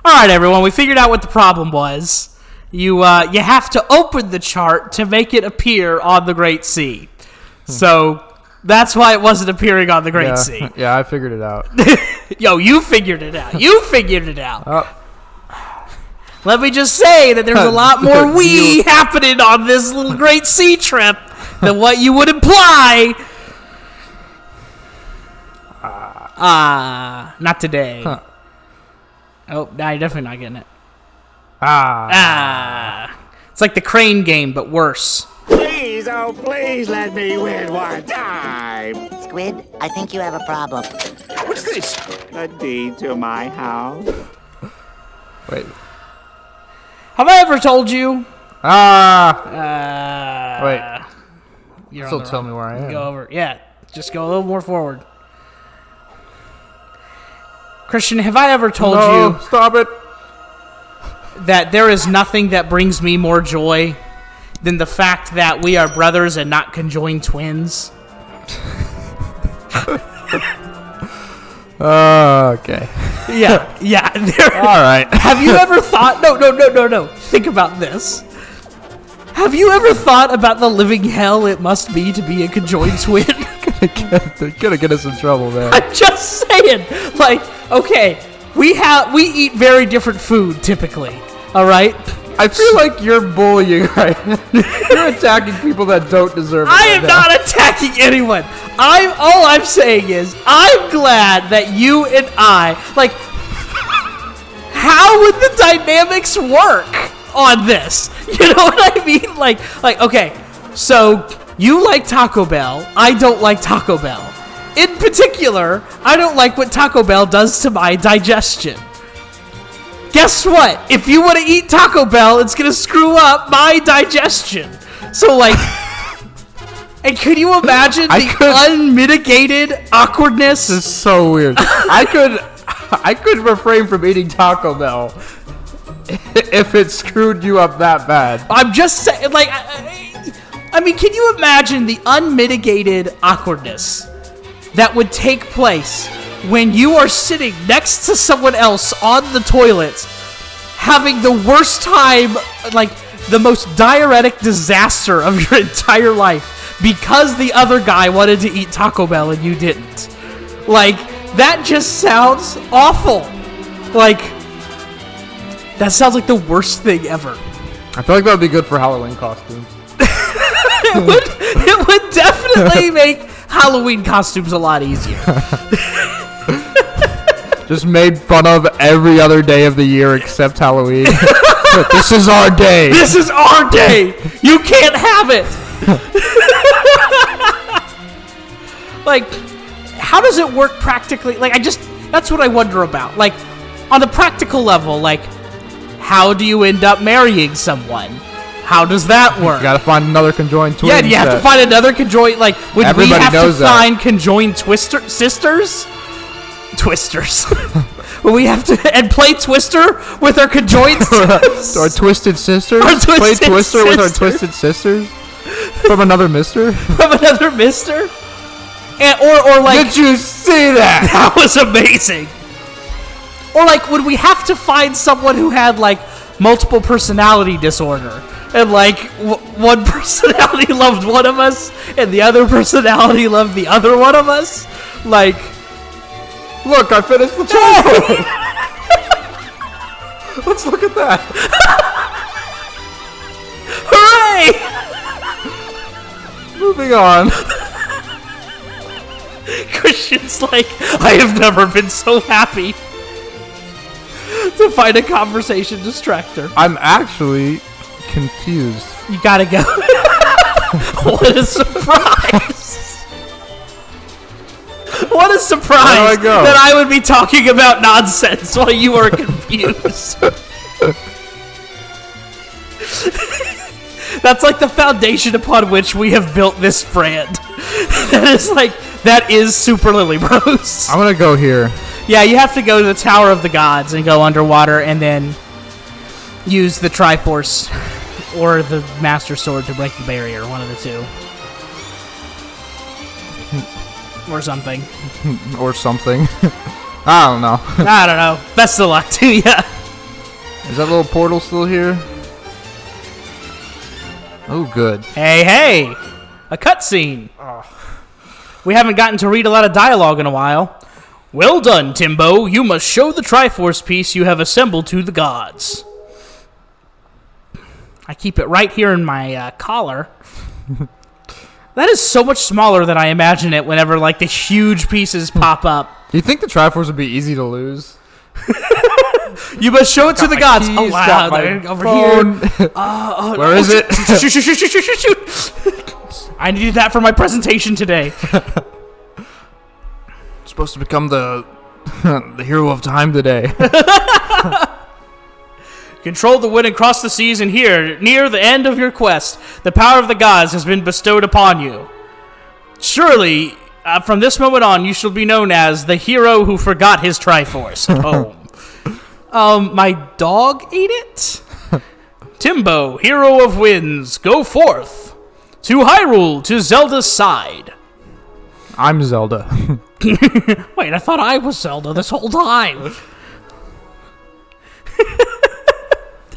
All right, everyone, we figured out what the problem was. You have to open the chart to make it appear on the Great Sea. So that's why it wasn't appearing on the Great Sea. Yeah, I figured it out. Yo, you figured it out. You figured it out. Oh. Let me just say that there's a lot more we happening on this little Great Sea trip than what you would imply. Not today. Huh. Oh, nah, you're definitely not getting it. Ah. It's like the crane game, but worse. Please, oh please let me win one time. Squid, I think you have a problem. What's this? The deed to my house. Wait. Have I ever told you? Wait. You're Still tell me where I am. Go over. Yeah, just go a little more forward. Christian, have I ever told you stop it. that there is nothing that brings me more joy than the fact that we are brothers and not conjoined twins? Okay. Yeah. All right. Have you ever thought... No. Think about this. Have you ever thought about the living hell it must be to be a conjoined twin? They're gonna get us in trouble, man. I'm just saying. Like, okay, we eat very different food, typically. All right? I feel like you're bullying right now. You're attacking people that don't deserve it. I am not attacking anyone. All I'm saying is I'm glad that you and I, like, how would the dynamics work on this? You know what I mean? Like, okay, so you like Taco Bell. I don't like Taco Bell. In particular, I don't like what Taco Bell does to my digestion. Guess what? If you want to eat Taco Bell, it's going to screw up my digestion. So, like, and could you imagine the unmitigated awkwardness? This is so weird. I could refrain from eating Taco Bell if it screwed you up that bad. I'm just saying, like, I mean, can you imagine the unmitigated awkwardness that would take place when you are sitting next to someone else on the toilet, having the worst time, like the most diuretic disaster of your entire life because the other guy wanted to eat Taco Bell and you didn't? Like, that just sounds awful. Like, that sounds like the worst thing ever. I feel like that would be good for Halloween costumes. It would definitely make Halloween costumes a lot easier. Just made fun of every other day of the year except Halloween. This is our day. This is our day. You can't have it. Like, how does it work practically? Like, that's what I wonder about. Like, on the practical level, like, how do you end up marrying someone? How does that work? You gotta find another conjoined twin. Yeah, you have to find another conjoined, like, would we have to find conjoined sisters? Twisters. Will we have to and play Twister with our conjoined sisters? Our twisted sisters? Play Twister with our twisted sisters? From another mister? From another mister? And, or like... Did you see that? That was amazing. Or like, would we have to find someone who had like multiple personality disorder? And like, one personality loved one of us, and the other personality loved the other one of us? Like... Look, I finished the chocolate. Let's look at that. Hooray! Moving on. Christian's like, I have never been so happy to find a conversation distractor. I'm actually confused. You gotta go. What a surprise. What a surprise that I would be talking about nonsense while you are confused. That's like the foundation upon which we have built this brand. That is Super Lilly Bros. I'm gonna go here. Yeah, you have to go to the Tower of the Gods and go underwater and then use the Triforce or the Master Sword to break the barrier, one of the two. Or something. Or something. I don't know. I don't know. Best of luck to ya. Is that little portal still here? Oh, good. Hey! A cutscene. We haven't gotten to read a lot of dialogue in a while. Well done, Timbo. You must show the Triforce piece you have assembled to the gods. I keep it right here in my collar. That is so much smaller than I imagine it whenever, like, the huge pieces pop up. Do you think the Triforce would be easy to lose? You must show it to the gods. Keys, Oh, wow. got my Over phone. here. Where is it? Shoot. I needed that for my presentation today. Supposed to become the hero of time today. Control the wind and cross the seas, and here, near the end of your quest, the power of the gods has been bestowed upon you. Surely, from this moment on, you shall be known as the hero who forgot his Triforce at home. My dog ate it? Timbo, hero of winds, go forth to Hyrule, to Zelda's side. I'm Zelda. Wait, I thought I was Zelda this whole time.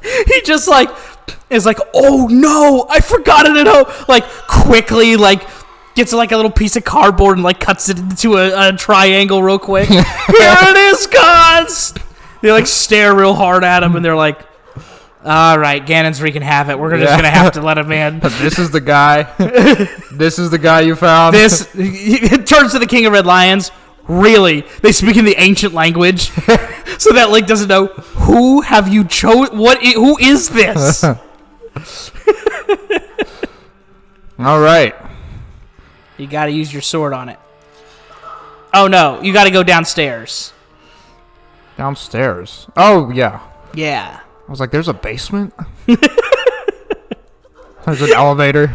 He just, like, is like, oh no, I forgot it at home. Like, quickly, like, gets, like, a little piece of cardboard and, like, cuts it into a triangle real quick. Here it is, gods! They, like, stare real hard at him, and they're like, all right, Ganon's wreaking havoc. We're just going to have to let him in. This is the guy. This is the guy you found. It turns to the King of Red Lions. Really? They speak in the ancient language, so that Link doesn't know. Who have you chosen? Who is this? All right. You got to use your sword on it. Oh no, you got to go downstairs. Downstairs. Oh yeah. Yeah. I was like, there's a basement? There's an elevator.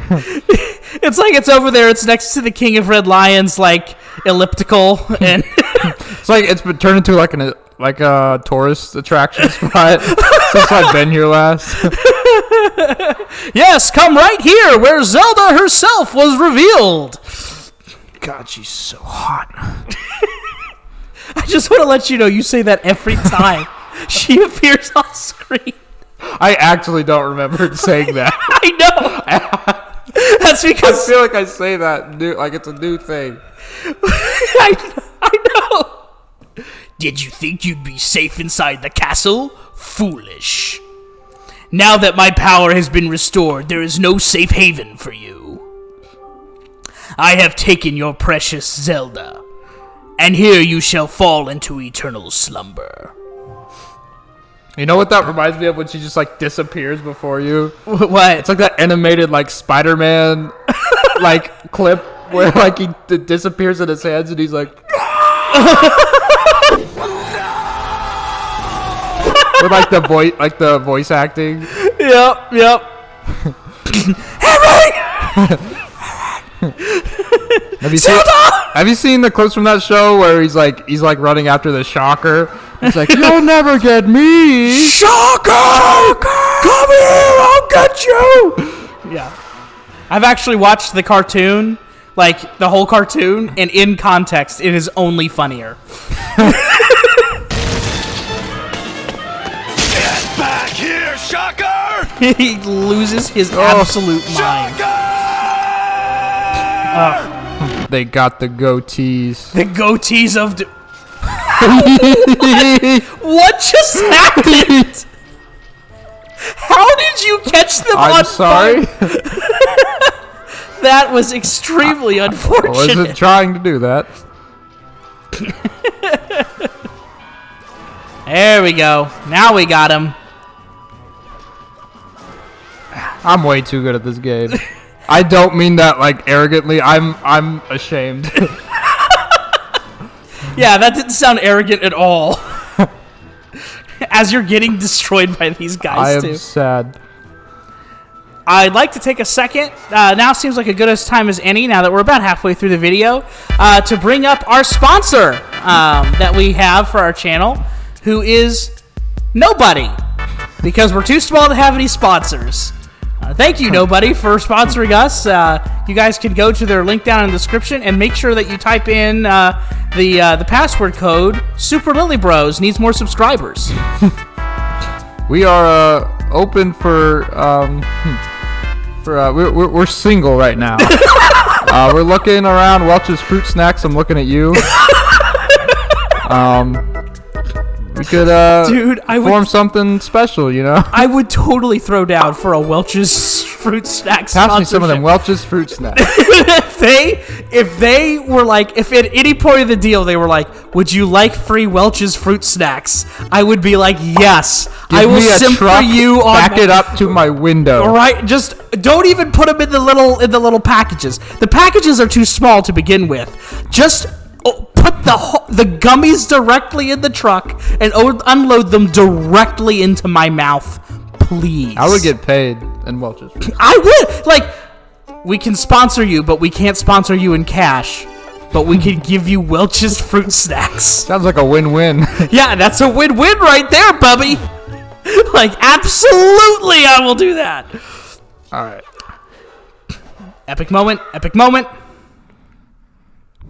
It's like it's over there. It's next to the King of Red Lions, like, elliptical. And It's like it's been turned into like a tourist attraction spot since I've been here last. yes, come right here where Zelda herself was revealed. God, she's so hot. I just want to let you know you say that every time she appears on screen. I actually don't remember saying that. I know. That's I because feel like I say that like it's a new thing. I know. Did you think you'd be safe inside the castle? Foolish. Now that my power has been restored, there is no safe haven for you. I have taken your precious Zelda, and here you shall fall into eternal slumber. You know what that reminds me of when she just like disappears before you? What? It's like that animated like Spider-Man like clip where like he disappears in his hands and he's like with like the voice acting. Yep. Have you seen the clips from that show where he's like running after the Shocker? He's like, you'll never get me, Shocker! Come here, I'll get you. Yeah. I've actually watched the cartoon, like the whole cartoon, and in context, it is only funnier. Get back here, Shocker! He loses his absolute mind. They got the goatees. The goatees of... What just happened? How did you catch them on I'm sorry. fire? That was extremely unfortunate. I wasn't trying to do that. There we go. Now we got him. I'm way too good at this game. I don't mean that like arrogantly. I'm ashamed. Yeah, that didn't sound arrogant at all. As you're getting destroyed by these guys, I am sad. I'd like to take a second, now seems like a good as time as any, now that we're about halfway through the video, to bring up our sponsor that we have for our channel, who is nobody, because we're too small to have any sponsors. Thank you, Nobody, for sponsoring us. You guys can go to their link down in the description and make sure that you type in the password code Super Lilly Bros needs more subscribers. We are open for we're single right now. We're looking around Welch's Fruit Snacks. I'm looking at you. We could dude, form something special, you know? I would totally throw down for a Welch's Fruit Snacks Pass me some of sponsorship. them Welch's Fruit Snacks. if they were like, if at any point of the deal they were like, would you like free Welch's Fruit Snacks? I would be like, yes. I will Give me a sim truck, for you on back it up to my window. All right, just don't even put them in the little packages. The packages are too small to begin with. Just put the gummies directly in the truck and unload them directly into my mouth, please. I would get paid in Welch's Fruit Snacks. I would. Like, we can sponsor you, but we can't sponsor you in cash. But we can give you Welch's Fruit Snacks. Sounds like a win-win. Yeah, that's a win-win right there, Bubby. Like, absolutely, I will do that. All right. Epic moment. Epic moment.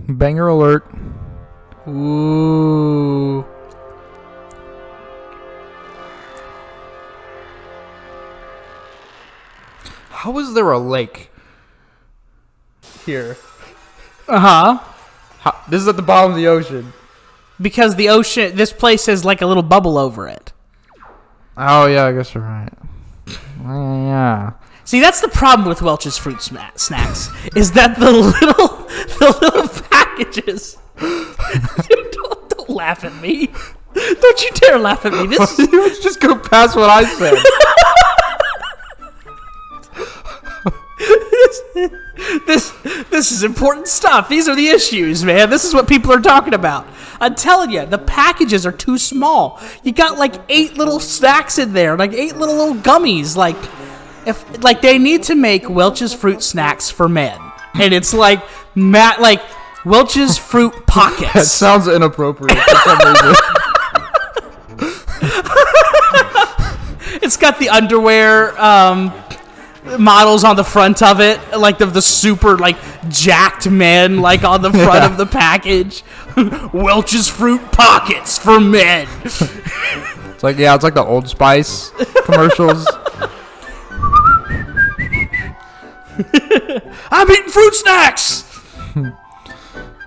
Banger alert. Ooh. How is there a lake here? Uh-huh. This is at the bottom of the ocean. Because the ocean, this place has like a little bubble over it. Oh, yeah, I guess you're right. Yeah. See, that's the problem with Welch's Fruit Snacks, is that the little packages. Dude, don't laugh at me. Don't you dare laugh at me. This Let's just go past what I said. this is important stuff. These are the issues, man. This is what people are talking about. I'm telling you, the packages are too small. You got like 8 little snacks in there, like 8 little gummies. Like, if like they need to make Welch's Fruit Snacks for men, and it's like Welch's Fruit That Pockets. sounds inappropriate for some reason. It's got the underwear models on the front of it, like the super like jacked men like on the front of the package. Welch's Fruit Pockets for men. It's like the Old Spice commercials. I'm eating fruit snacks. You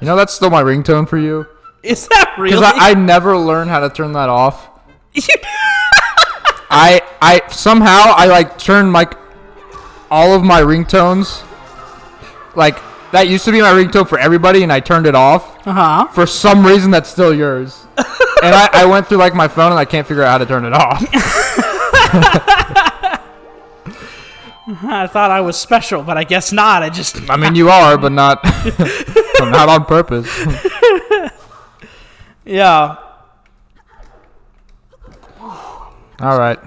know, that's still my ringtone for you. Is that really? Because I never learned how to turn that off. I somehow like turned like all of my ringtones, like that used to be my ringtone for everybody, and I turned it off. For some reason, that's still yours. And I went through like my phone, and I can't figure out how to turn it off. I thought I was special, but I guess not. I mean, you are, but not, but not on purpose. Yeah. All right.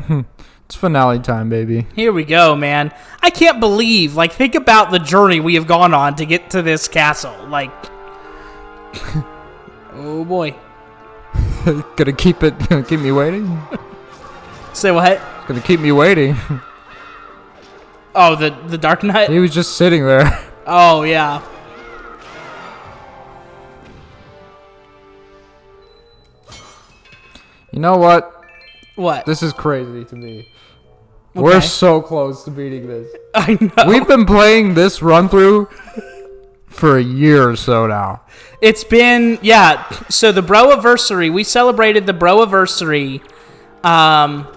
It's finale time, baby. Here we go, man. I can't believe, like, think about the journey we have gone on to get to this castle. Like, oh boy. Gonna keep me waiting? Say what? Gonna keep me waiting. Oh, the Dark Knight? He was just sitting there. Oh, yeah. You know what? What? This is crazy to me. Okay. We're so close to beating this. I know. We've been playing this run through for a year or so now. It's been, yeah. So the Bro-iversary, we celebrated the Bro-iversary about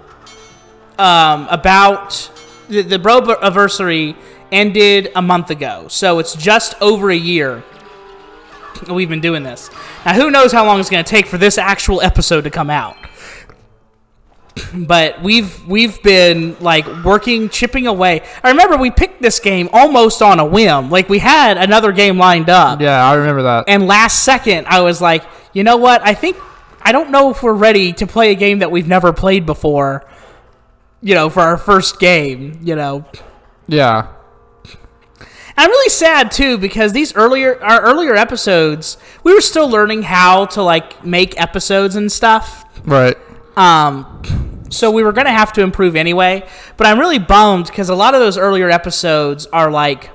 the Bro-iversary ended a month ago. So it's just over a year we've been doing this. Now, who knows how long it's going to take for this actual episode to come out. But we've been like working, chipping away. I remember we picked this game almost on a whim. Like we had another game lined up. Yeah, I remember that. And last second, I was like, you know what? I don't know if we're ready to play a game that we've never played before. You know, for our first game. You know. Yeah. I'm really sad too because our earlier episodes, we were still learning how to like make episodes and stuff. Right. So we were going to have to improve anyway, but I'm really bummed because a lot of those earlier episodes are like,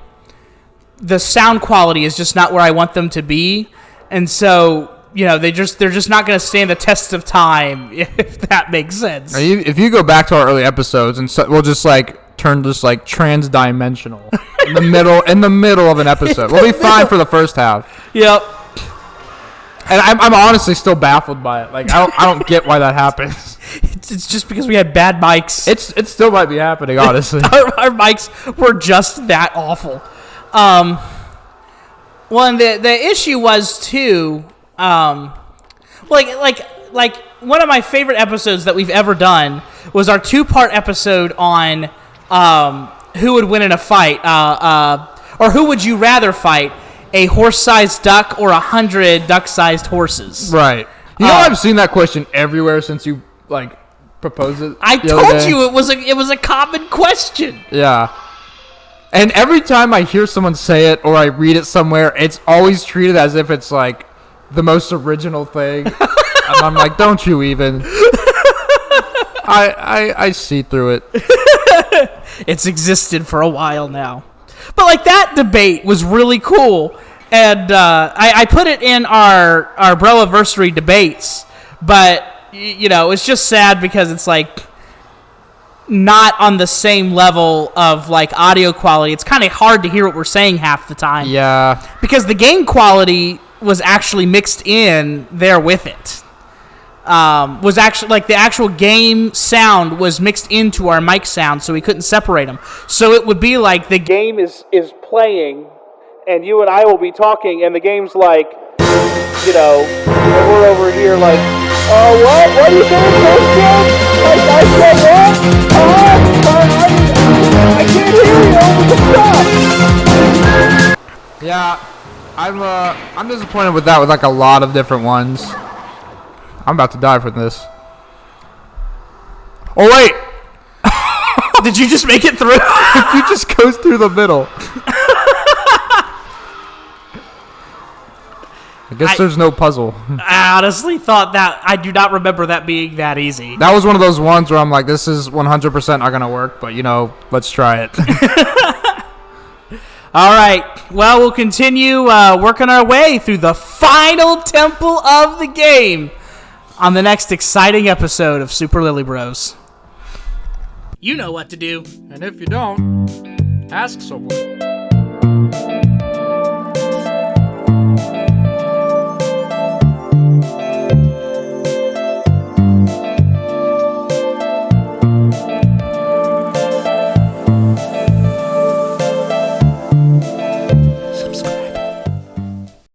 the sound quality is just not where I want them to be, and so they're just not going to stand the test of time, if that makes sense. If you go back to our early episodes, and we'll just turn this trans-dimensional in the middle of an episode. We'll be fine for the first half. Yep. And I'm honestly still baffled by it. I don't get why that happens. It's just because we had bad mics. It still might be happening, honestly. our mics were just that awful. Well, and the issue was too, like one of my favorite episodes that we've ever done was our 2-part episode on who would win in a fight, or who would you rather fight, a horse-sized duck or 100 duck-sized horses? Right. I've seen that question everywhere since you proposed it. I told you it was a common question. Yeah. And every time I hear someone say it or I read it somewhere, it's always treated as if it's the most original thing. And I'm like, don't you even? I see through it. It's existed for a while now. But that debate was really cool. And I put it in our Broiversary debates. But, it's just sad because it's not on the same level of audio quality. It's kind of hard to hear what we're saying half the time. Yeah. Because the game quality was actually mixed in there with it. Was actually the actual game sound was mixed into our mic sound, so we couldn't separate them. So it would be the game is playing, and you and I will be talking, and the game's and we're over here what? What are you doing, Christian? I said what? I can't hear you. What's up? Yeah, I'm disappointed with that with a lot of different ones. I'm about to die for this. Oh wait! Did you just make it through? You just goes through the middle. I guess there's no puzzle. I honestly thought that. I do not remember that being that easy. That was one of those ones where I'm like, this is 100% not going to work, but let's try it. All right. Well, we'll continue working our way through the final temple of the game on the next exciting episode of Super Lilly Bros. You know what to do. And if you don't, ask someone.